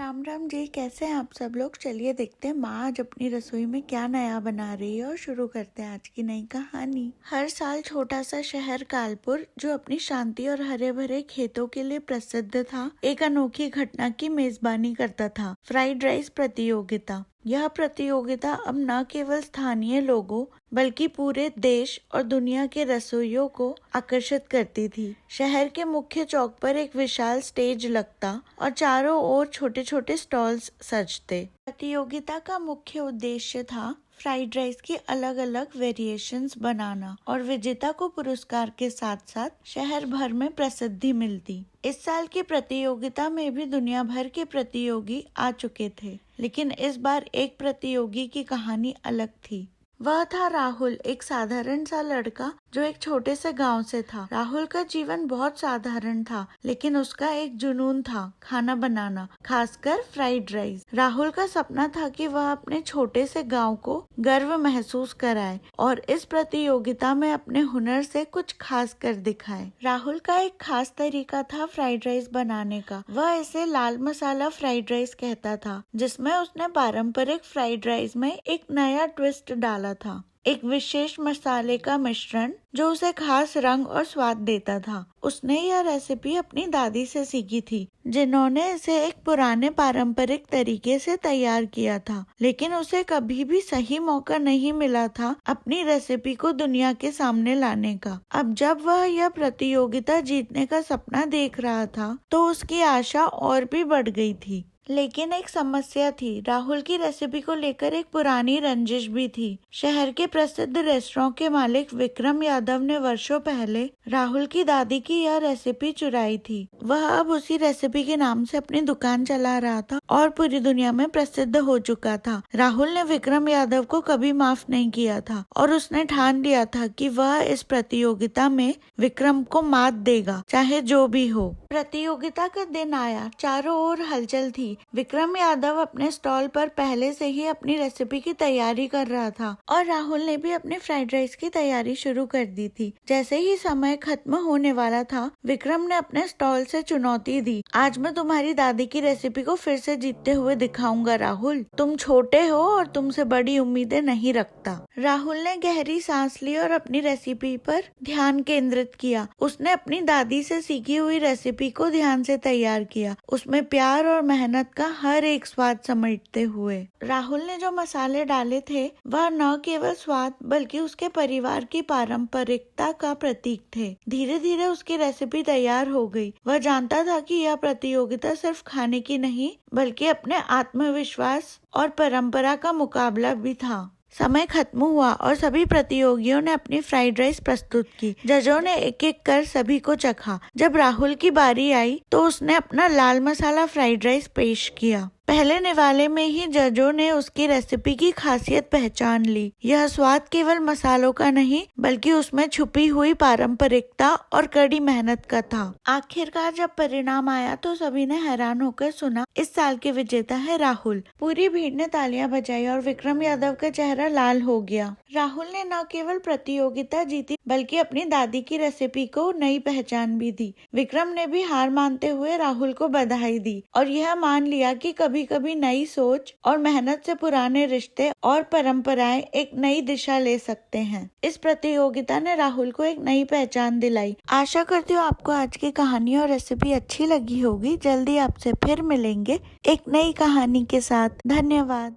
राम राम जी, कैसे हैं आप सब लोग। चलिए देखते हैं माँ आज अपनी रसोई में क्या नया बना रही है और शुरू करते हैं आज की नई कहानी। हर साल छोटा सा शहर कालपुर, जो अपनी शांति और हरे भरे खेतों के लिए प्रसिद्ध था, एक अनोखी घटना की मेजबानी करता था, फ्राइड राइस प्रतियोगिता। यह प्रतियोगिता अब न केवल स्थानीय लोगों बल्कि पूरे देश और दुनिया के रसोइयों को आकर्षित करती थी। शहर के मुख्य चौक पर एक विशाल स्टेज लगता और चारों ओर छोटे छोटे स्टॉल्स सजते। प्रतियोगिता का मुख्य उद्देश्य था फ्राइड राइस की अलग अलग वेरिएशंस बनाना और विजेता को पुरस्कार के साथ साथ शहर भर में प्रसिद्धि मिलती। इस साल की प्रतियोगिता में भी दुनिया भर के प्रतियोगी आ चुके थे, लेकिन इस बार एक प्रतियोगी की कहानी अलग थी। वह था राहुल, एक साधारण सा लड़का जो एक छोटे से गांव से था। राहुल का जीवन बहुत साधारण था, लेकिन उसका एक जुनून था खाना बनाना, खासकर फ्राइड राइस। राहुल का सपना था कि वह अपने छोटे से गांव को गर्व महसूस कराए और इस प्रतियोगिता में अपने हुनर से कुछ खास कर दिखाए। राहुल का एक खास तरीका था फ्राइड राइस बनाने का। वह इसे लाल मसाला फ्राइड राइस कहता था, जिसमें उसने पारंपरिक फ्राइड राइस में एक नया ट्विस्ट डाला था, एक विशेष मसाले का मिश्रण जो उसे खास रंग और स्वाद देता था। उसने यह रेसिपी अपनी दादी से सीखी थी, जिन्होंने इसे एक पुराने पारंपरिक तरीके से तैयार किया था, लेकिन उसे कभी भी सही मौका नहीं मिला था अपनी रेसिपी को दुनिया के सामने लाने का। अब जब वह यह प्रतियोगिता जीतने का सपना देख रहा था, तो उसकी आशा और भी बढ़ गई थी। लेकिन एक समस्या थी। राहुल की रेसिपी को लेकर एक पुरानी रंजिश भी थी। शहर के प्रसिद्ध रेस्टोरेंट के मालिक विक्रम यादव ने वर्षों पहले राहुल की दादी की यह रेसिपी चुराई थी। वह अब उसी रेसिपी के नाम से अपनी दुकान चला रहा था और पूरी दुनिया में प्रसिद्ध हो चुका था। राहुल ने विक्रम यादव को कभी माफ नहीं किया था और उसने ठान लिया था कि वह इस प्रतियोगिता में विक्रम को मात देगा, चाहे जो भी हो। प्रतियोगिता का दिन आया। चारों ओर हलचल थी। विक्रम यादव अपने स्टॉल पर पहले से ही अपनी रेसिपी की तैयारी कर रहा था और राहुल ने भी अपने फ्राइड राइस की तैयारी शुरू कर दी थी। जैसे ही समय खत्म होने वाला था, विक्रम ने अपने स्टॉल से चुनौती दी, आज मैं तुम्हारी दादी की रेसिपी को फिर से जीतते हुए दिखाऊंगा राहुल। तुम छोटे हो और तुमसे बड़ी उम्मीदें नहीं रखता। राहुल ने गहरी सांस ली और अपनी रेसिपी पर ध्यान केंद्रित किया। उसने अपनी दादी से सीखी हुई रेसिपी को ध्यान से तैयार किया, उसमें प्यार और मेहनत का हर एक स्वाद समेटते हुए। राहुल ने जो मसाले डाले थे, वह न केवल स्वाद बल्कि उसके परिवार की पारंपरिकता का प्रतीक थे। धीरे धीरे उसकी रेसिपी तैयार हो गई। वह जानता था कि यह प्रतियोगिता सिर्फ खाने की नहीं, बल्कि अपने आत्मविश्वास और परंपरा का मुकाबला भी था। समय खत्म हुआ और सभी प्रतियोगियों ने अपनी फ्राइड राइस प्रस्तुत की। जजों ने एक एक कर सभी को चखा। जब राहुल की बारी आई, तो उसने अपना लाल मसाला फ्राइड राइस पेश किया। पहले निवाले में ही जजों ने उसकी रेसिपी की खासियत पहचान ली। यह स्वाद केवल मसालों का नहीं, बल्कि उसमें छुपी हुई पारंपरिकता और कड़ी मेहनत का था। आखिरकार जब परिणाम आया, तो सभी ने हैरान होकर सुना, इस साल के विजेता है राहुल। पूरी भीड़ ने तालियां बजाई और विक्रम यादव का चेहरा लाल हो गया। राहुल ने न केवल प्रतियोगिता जीती, बल्कि अपनी दादी की रेसिपी को नई पहचान भी दी। विक्रम ने भी हार मानते हुए राहुल को बधाई दी और यह मान लिया कि कभी कभी नई सोच और मेहनत से पुराने रिश्ते और परंपराएं एक नई दिशा ले सकते हैं। इस प्रतियोगिता ने राहुल को एक नई पहचान दिलाई। आशा करती हूँ आपको आज की कहानी और रेसिपी अच्छी लगी होगी। जल्दी आपसे फिर मिलेंगे एक नई कहानी के साथ। धन्यवाद।